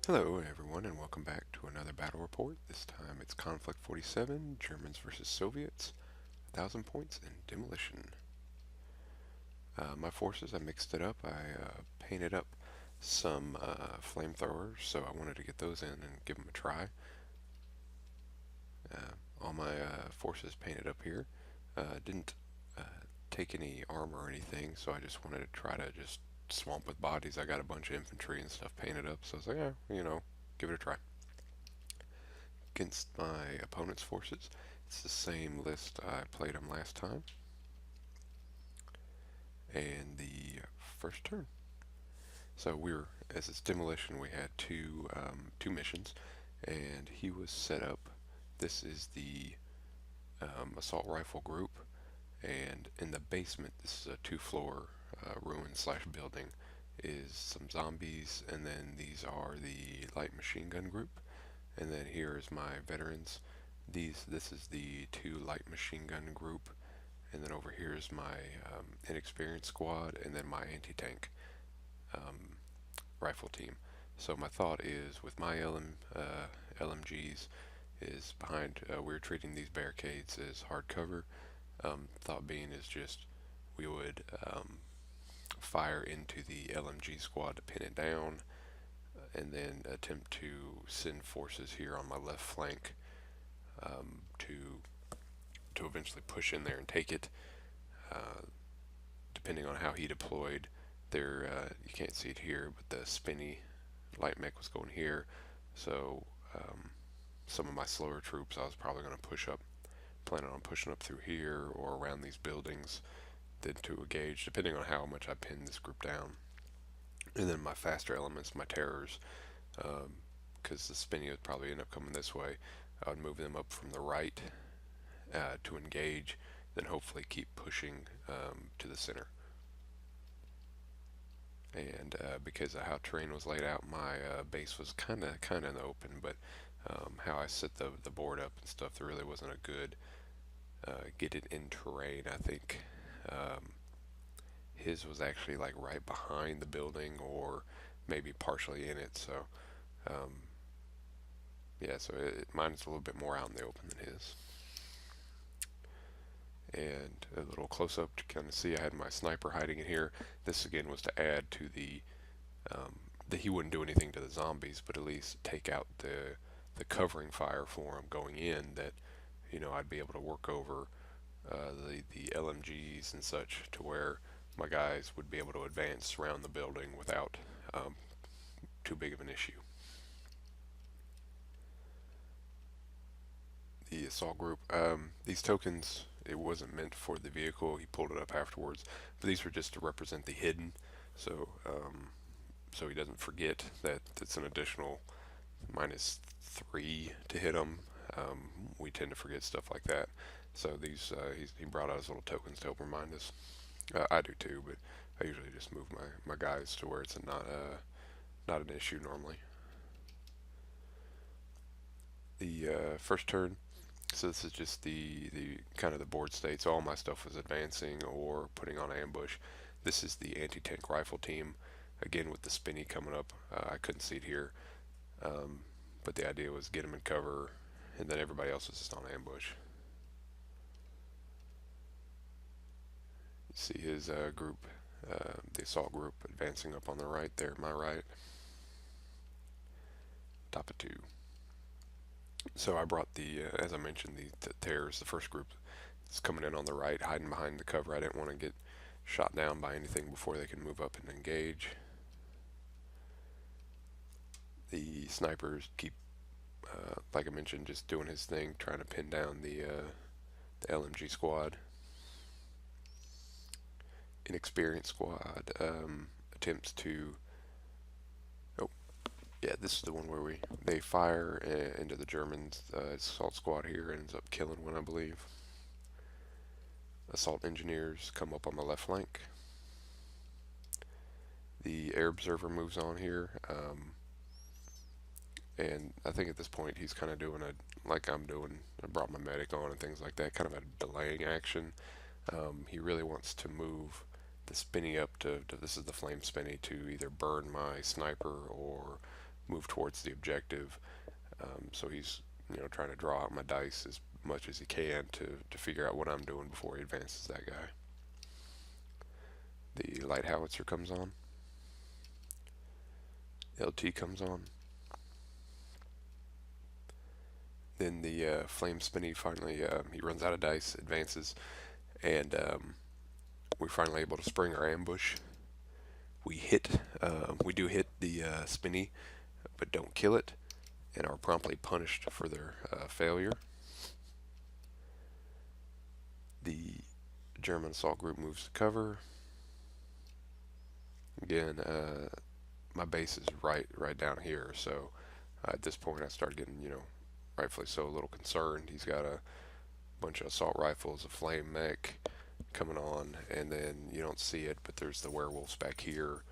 Hello, everyone, and welcome back to another battle report. This time it's Conflict 47, Germans versus Soviets, 1,000 points in demolition. My forces, I mixed it up. I painted up some flamethrowers, so I wanted to get those in and give them a try. All my forces painted up here. Didn't uh, take any armor or anything, so I just wanted to try to just swamp with bodies. I got a bunch of infantry and stuff painted up, so I was like, give it a try. Against my opponent's forces. It's the same list I played them last time. And the first turn. So as it's demolition, we had two missions, and he was set up. This is the assault rifle group, and in the basement, this is a two-floor ruin slash building, is some zombies, and then these are the light machine gun group. And then here is my veterans. This is the two light machine gun group, and then over here is my inexperienced squad, and then my anti-tank um, rifle team. So my thought is with my LMGs is behind. We're treating these barricades as hard cover. Thought being is just we would fire into the LMG squad to pin it down, and then attempt to send forces here on my left flank to eventually push in there and take it. Uh, Depending on how he deployed, there you can't see it here, but the spinny light mech was going here. So some of my slower troops, I was probably going to planning on pushing up through here or around these buildings, then to engage, depending on how much I pin this group down. And then my faster elements, my terrors, because the spinny would probably end up coming this way, I would move them up from the right to engage, then hopefully keep pushing to the center. And because of how terrain was laid out, my base was kind of in the open. But how I set the board up and stuff, there really wasn't a good get it in terrain. I think his was actually like right behind the building or maybe partially in it. So um, yeah, so mine's a little bit more out in the open than his. And a little close up to kind of see, I had my sniper hiding in here. This again was to add to um, that he wouldn't do anything to the zombies, but at least take out the covering fire for him going in. That I'd be able to work over the LMGs and such to where my guys would be able to advance around the building without too big of an issue. The assault group, these tokens, it wasn't meant for the vehicle. He pulled it up afterwards, but these were just to represent the hidden. So so he doesn't forget that it's an additional -3 to hit him. We tend to forget stuff like that. So he brought out his little tokens to help remind us. I do too, but I usually just move my guys to where it's not an issue normally. The first turn. So this is just the kind of the board state. So all my stuff was advancing or putting on ambush. This is the anti-tank rifle team. Again with the spinny coming up. I couldn't see it here. Um, but the idea was get them in cover, and then everybody else was just on ambush. You see his group, the assault group, advancing up on the right there, my right, top of two. So I brought as I mentioned, the terrors, the first group is coming in on the right, hiding behind the cover. I didn't want to get shot down by anything before they could move up and engage. The snipers keep, like I mentioned, just doing his thing, trying to pin down the LMG squad. Inexperienced squad attempts to. Oh, yeah, this is the one where they fire into the Germans. Assault squad here ends up killing one, I believe. Assault engineers come up on the left flank. The air observer moves on here, and I think at this point he's kind of doing like I'm doing. I brought my medic on and things like that, kind of a delaying action. He really wants to move the spinny up to this is the flame spinny to either burn my sniper or move towards the objective. So he's trying to draw out my dice as much as he can to figure out what I'm doing before he advances that guy. The light howitzer comes on. LT comes on. Then the flame spinny finally he runs out of dice, advances, and we're finally able to spring our ambush. We do hit the spinny, but don't kill it, and are promptly punished for their failure. The German assault group moves to cover. Again, my base is right down here, so at this point I start getting, rightfully so, a little concerned. He's got a bunch of assault rifles, a flame mech coming on, and then you don't see it, but there's the werewolves back here.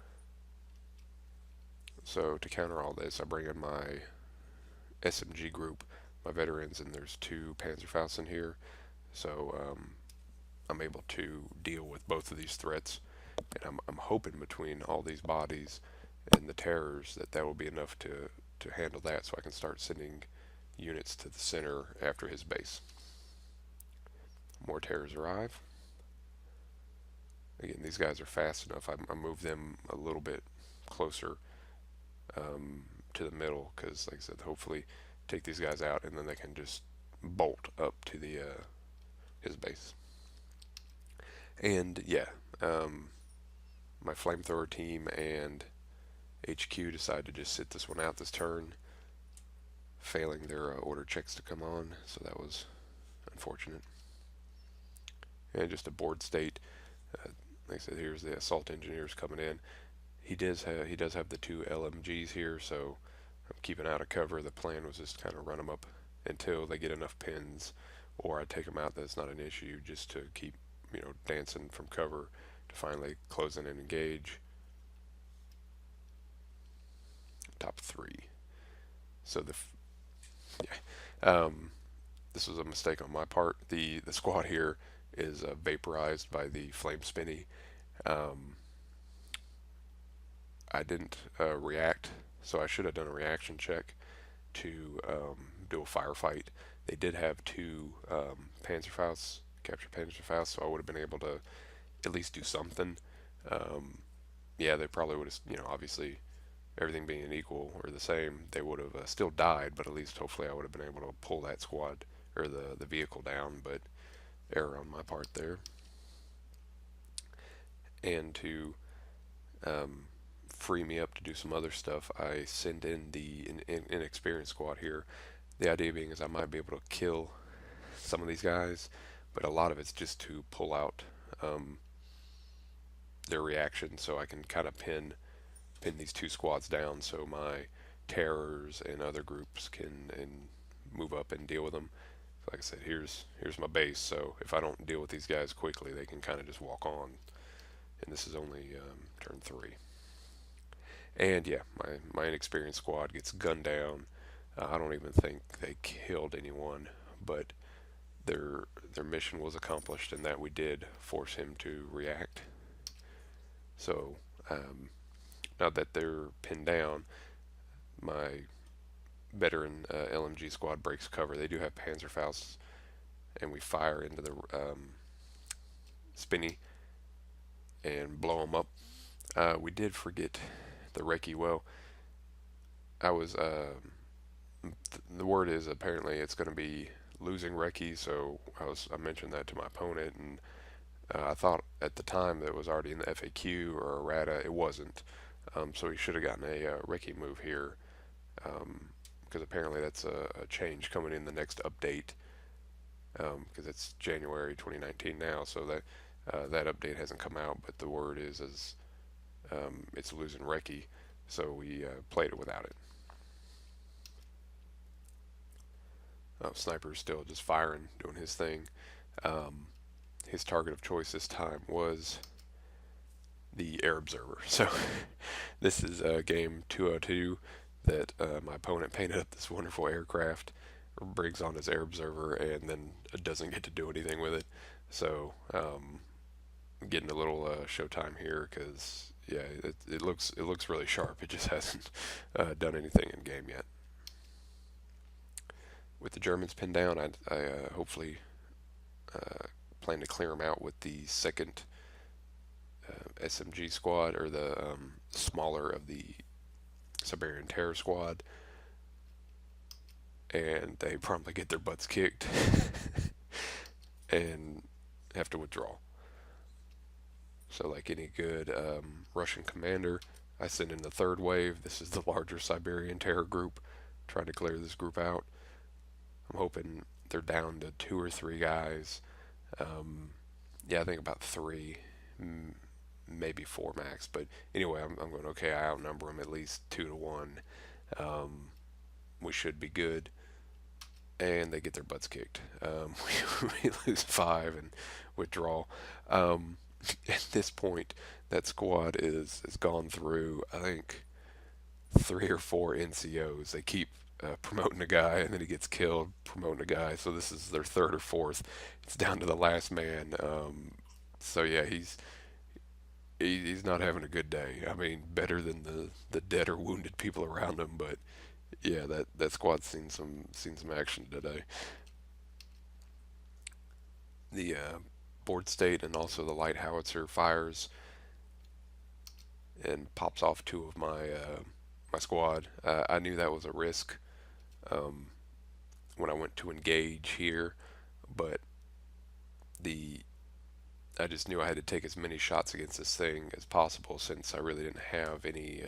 So to counter all this, I bring in my SMG group, my veterans, and there's two Panzerfausts in here. So I'm able to deal with both of these threats, and I'm hoping between all these bodies and the terrors that will be enough to handle that, so I can start sending units to the center after his base. More terrors arrive. Again, these guys are fast enough. I move them a little bit closer to the middle because, like I said, hopefully take these guys out and then they can just bolt up to the his base. And yeah, my flamethrower team and HQ decide to just sit this one out this turn, failing their order checks to come on, so that was unfortunate. And just a board state. Like I said, here's the assault engineers coming in. He does have the two LMGs here, so I'm keeping out of cover. The plan was just kind of run them up until they get enough pins, or I take them out. That's not an issue, just to keep dancing from cover to finally close in and engage. Top three. So this was a mistake on my part. The squad here is vaporized by the flame spinny. I didn't react, so I should have done a reaction check to do a firefight. They did have two Panzerfausts, captured Panzerfausts, so I would have been able to at least do something. Yeah, they probably would have, obviously everything being equal or the same, they would have still died, but at least hopefully I would have been able to pull that squad or the vehicle down, but error on my part there. And to free me up to do some other stuff, I send in the inexperienced squad here. The idea being is I might be able to kill some of these guys, but a lot of it's just to pull out their reaction, so I can kind of pin these two squads down, so my terrors and other groups can move up and deal with them. Like I said, here's my base, so if I don't deal with these guys quickly, they can kind of just walk on. And this is only turn 3. And yeah, my inexperienced squad gets gunned down. I don't even think they killed anyone, but their mission was accomplished, and that we did force him to react. So now that they're pinned down, my veteran LMG squad breaks cover. They do have Panzerfausts, and we fire into the spinny and blow them up. We did forget the recce. Well, I was the word is apparently it's going to be losing recce, so I mentioned that to my opponent, and I thought at the time that it was already in the FAQ or errata. It wasn't, so he should have gotten a recce move here, because apparently that's a change coming in the next update, because it's January 2019 now, so that update hasn't come out, but the word is it's losing recce, so we played it without it. Sniper's still just firing, doing his thing. His target of choice this time was the air observer. So this is game 202 that my opponent painted up this wonderful aircraft, brings on his air observer, and then doesn't get to do anything with it. So getting a little showtime here because yeah, it looks really sharp. It just hasn't done anything in game yet. With the Germans pinned down, I hopefully uh, plan to clear them out with the second SMG squad, or the smaller of the Siberian Terror Squad, and they promptly get their butts kicked and have to withdraw. So, like any good Russian commander, I send in the third wave. This is the larger Siberian Terror group, trying to clear this group out. I'm hoping they're down to two or three guys. Um, yeah, I think about three, maybe four max. But anyway, I'm going, okay, I outnumber them at least 2 to 1. Um, we should be good. And they get their butts kicked. We lose five and withdraw. Um, at this point, that squad is gone through, I think, 3 or 4 NCOs. They keep promoting a guy, and then he gets killed, promoting a guy. So this is their third or fourth. It's down to the last man. So yeah, he's not having a good day. I mean, better than the dead or wounded people around him, but yeah, that squad's seen some action today. The board state and also the light howitzer fires and pops off two of my squad. I knew that was a risk um, when I went to engage here, but the I just knew I had to take as many shots against this thing as possible since I really didn't have any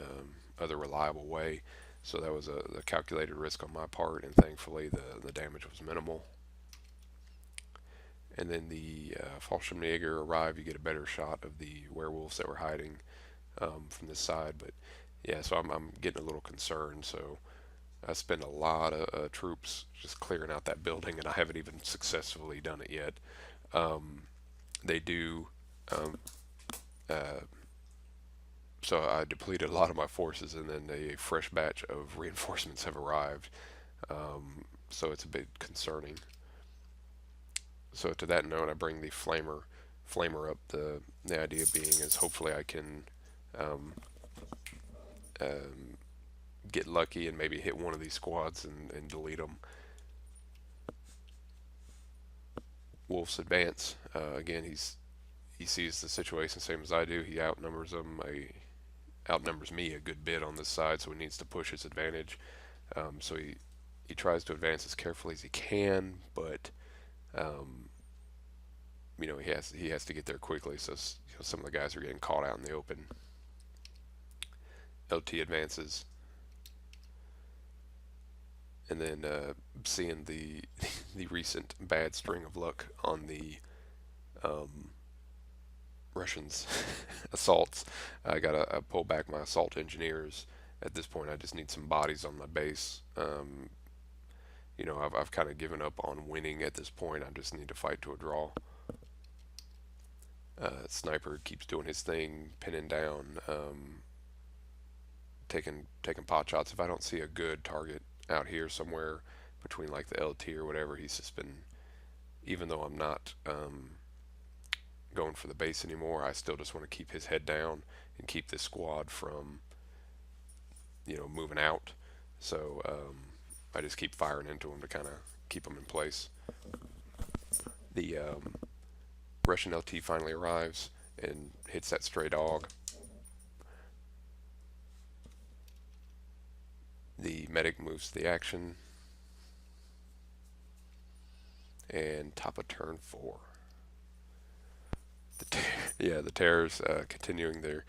other reliable way. So that was a calculated risk on my part, and thankfully the damage was minimal. And then the Fallschirmjäger arrive, you get a better shot of the werewolves that were hiding from this side. But yeah, so I'm getting a little concerned. So I spent a lot of troops just clearing out that building, and I haven't even successfully done it yet. Um, they do. Um, uh, so I depleted a lot of my forces, and then a fresh batch of reinforcements have arrived. So it's a bit concerning. So to that note, I bring the flamer up. The idea being is hopefully I can um, um, get lucky and maybe hit one of these squads and delete them. Wolf's advance. Again, he sees the situation same as I do. He outnumbers me a good bit on this side, so he needs to push his advantage. So he tries to advance as carefully as he can, but um, he has to get there quickly. So some of the guys are getting caught out in the open. LT advances, and then seeing the the recent bad string of luck on the um, Russians' assaults, I gotta pull back my assault engineers. At this point, I just need some bodies on my base. I've kind of given up on winning at this point. I just need to fight to a draw. Sniper keeps doing his thing, pinning down, taking pot shots. If I don't see a good target out here somewhere between like the LT or whatever, he's just been. Even though I'm not going for the base anymore, I still just want to keep his head down and keep this squad from moving out. So I just keep firing into him to kind of keep him in place. The Russian LT finally arrives and hits that stray dog. The medic moves to the action, and top of turn 4. Yeah, the Terrors continuing their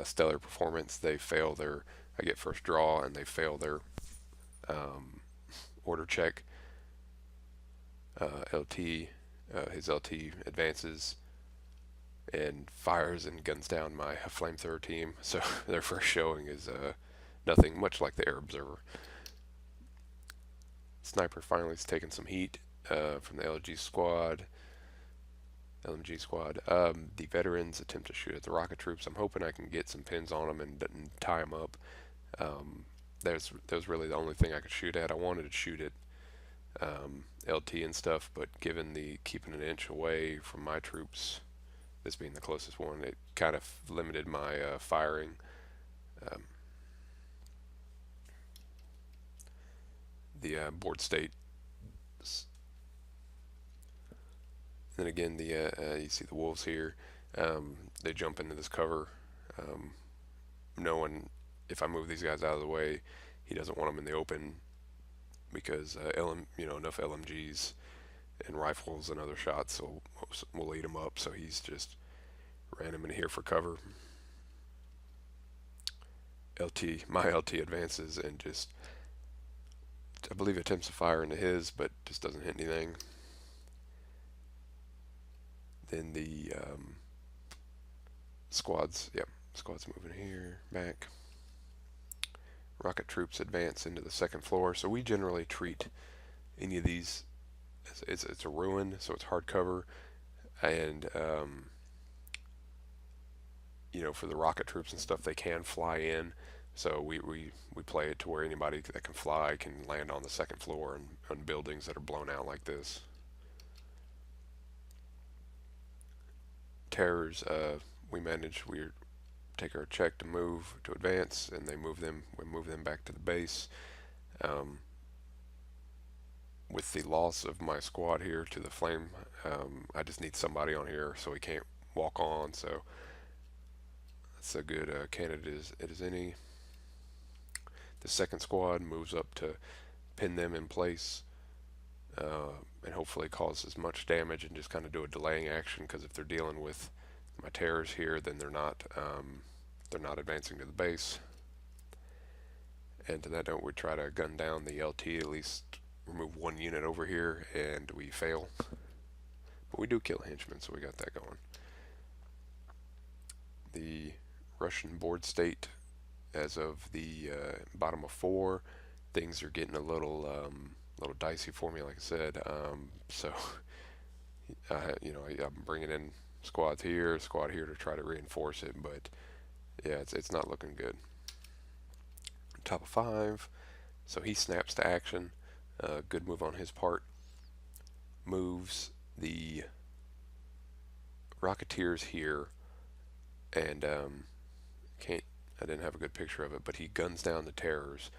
stellar performance. They fail their. I get first draw, and they fail their um, order check. LT, his LT advances and fires and guns down my flamethrower team. So their first showing is nothing much like the Air Observer. Sniper finally has taken some heat from the LMG squad. The veterans attempt to shoot at the rocket troops. I'm hoping I can get some pins on them and tie them up. That was really the only thing I could shoot at. I wanted to shoot at LT and stuff, but given the keeping an inch away from my troops, this being the closest one, it kind of limited my firing. Um, the board state. Then again, you see the wolves here. They jump into this cover, um, knowing if I move these guys out of the way, he doesn't want them in the open because enough LMGs and rifles and other shots will eat him up. So he's just ran him in here for cover. My LT advances and just, I believe, attempts to fire into his, but just doesn't hit anything. Then the squad's moving here, back. Rocket troops advance into the second floor. So we generally treat any of these as it's a ruin, so it's hard cover, and for the rocket troops and stuff, they can fly in. So we play it to where anybody that can fly can land on the second floor and on buildings that are blown out like this. Terrors, we take our check to move to advance, and we move them back to the base. Um, with the loss of my squad here to the flame, I just need somebody on here so he can't walk on. So that's a good candidate as any. The second squad moves up to pin them in place, and hopefully cause as much damage and just kind of do a delaying action, because if they're dealing with my terrors here, then they're not advancing to the base. And to that note, we try to gun down the LT, at least remove one unit over here, and we fail. But we do kill henchmen, so we got that going. The Russian board state, as of the bottom of 4, things are getting a little dicey for me, like I said. So I'm bringing in squad here to try to reinforce it, but yeah, it's not looking good. Top of 5, so he snaps to action. Good move on his part. Moves the Rocketeers here, and I didn't have a good picture of it, but he guns down the terrors,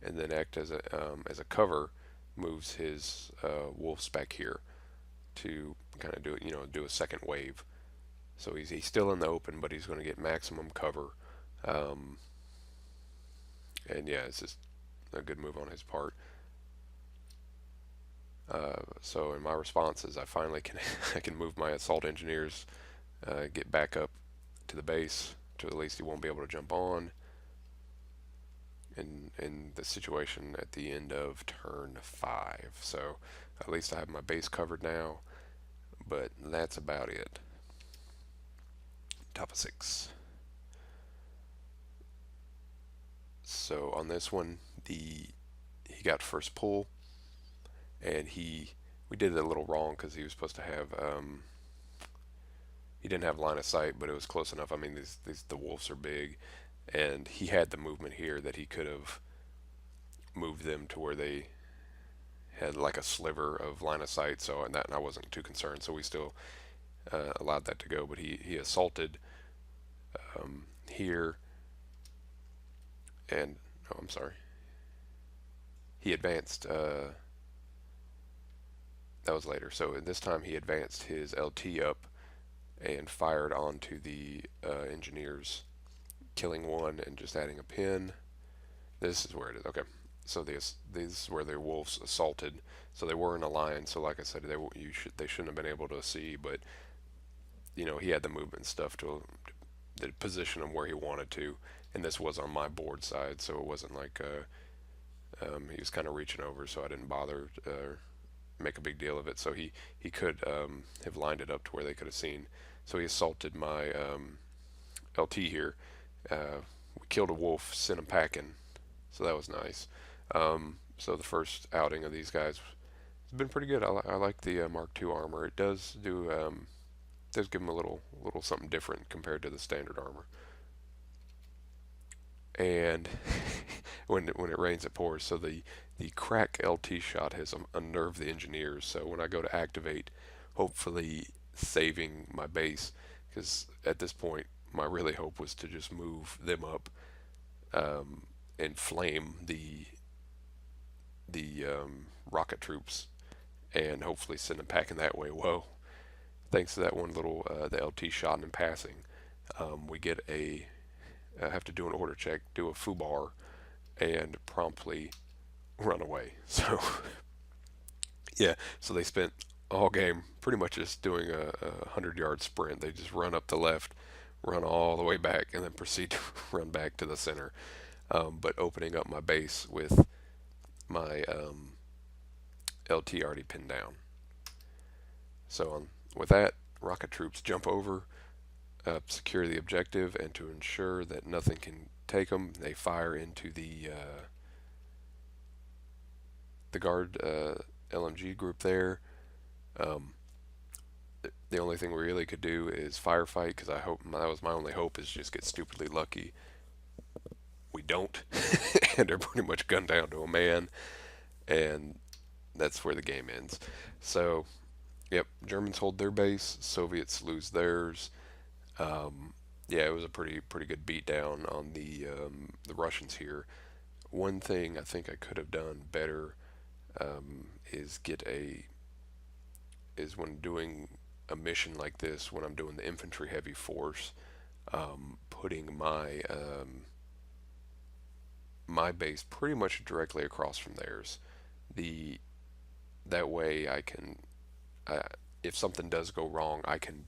and then act as a cover. Moves his wolves back here to kind of do a second wave. So he's still in the open, but he's going to get maximum cover. Um, and yeah, it's just a good move on his part. So in my responses, I finally can I can move my assault engineers, get back up to the base, to at least he won't be able to jump on. In the situation at the end of turn 5, so at least I have my base covered now. But that's about it. Top of 6. So on this one, he got first pull, and we did it a little wrong because he was supposed to have he didn't have line of sight, but it was close enough. I mean, the wolves are big, and he had the movement here that he could have moved them to where they had like a sliver of line of sight. So and I wasn't too concerned. So we still allowed that to go. But he assaulted here, and oh, I'm sorry. He advanced. That was later. So this time he advanced his LT up and fired onto the engineers, killing one and just adding a pin. This is where it is. Okay. So these is where the wolves assaulted. So they were in a line. So like I said, they shouldn't have been able to see, but he had the movement stuff to position him where he wanted to, and this was on my board side, so it wasn't like he was kind of reaching over, so I didn't bother make a big deal of it. So he could have lined it up to where they could have seen. So he assaulted my LT here. We killed a wolf, sent him packing, so that was nice. So the first outing of these guys has been pretty good. I like the Mark II armor. It does give them a little something different compared to the standard armor. And when it rains, it pours. So the crack LT shot has unnerved the engineers. So when I go to activate, hopefully saving my base, because at this point, my really hope was to just move them up, um, and flame the rocket troops, and hopefully send them packing that way. Well, thanks to that one little the LT shot in passing, we get a have to do an order check, do a foobar, and promptly run away. So yeah, so they spent all game pretty much just doing a 100-yard sprint. They just run up the left, run all the way back, and then proceed to run back to the center. But opening up my base with my LT already pinned down. So with that, rocket troops jump over, secure the objective, and to ensure that nothing can take them, they fire into the guard LMG group there. Um, the only thing we really could do is firefight, because I hope that was my only hope, is just get stupidly lucky. We don't, and they're pretty much gunned down to a man, and that's where the game ends. So, yep, Germans hold their base, Soviets lose theirs. Yeah, it was a pretty good beatdown on the Russians here. One thing I think I could have done better, is get a is when doing a mission like this, when I'm doing the infantry heavy force, putting my base pretty much directly across from theirs. The That way I can, uh, if something does go wrong, I can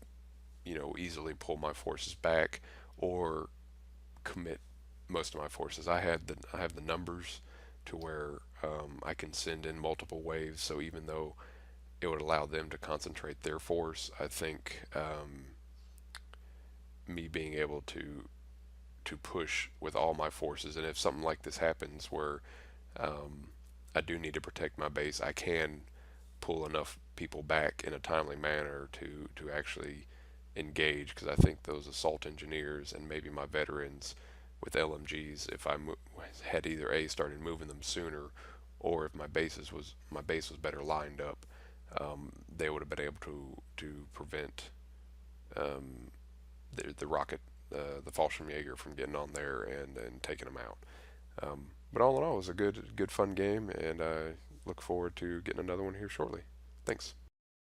easily pull my forces back or commit most of my forces. I have the numbers to where I can send in multiple waves. So even though it would allow them to concentrate their force, I think me being able to push with all my forces, and if something like this happens where um, I do need to protect my base, I can pull enough people back in a timely manner to actually engage. Because I think those assault engineers and maybe my veterans with LMGs, if had either a started moving them sooner, or if my base was better lined up, they would have been able to prevent the rocket, the Fallschirmjäger, from getting on there and taking them out. But all in all, it was a good fun game, and I look forward to getting another one here shortly. Thanks.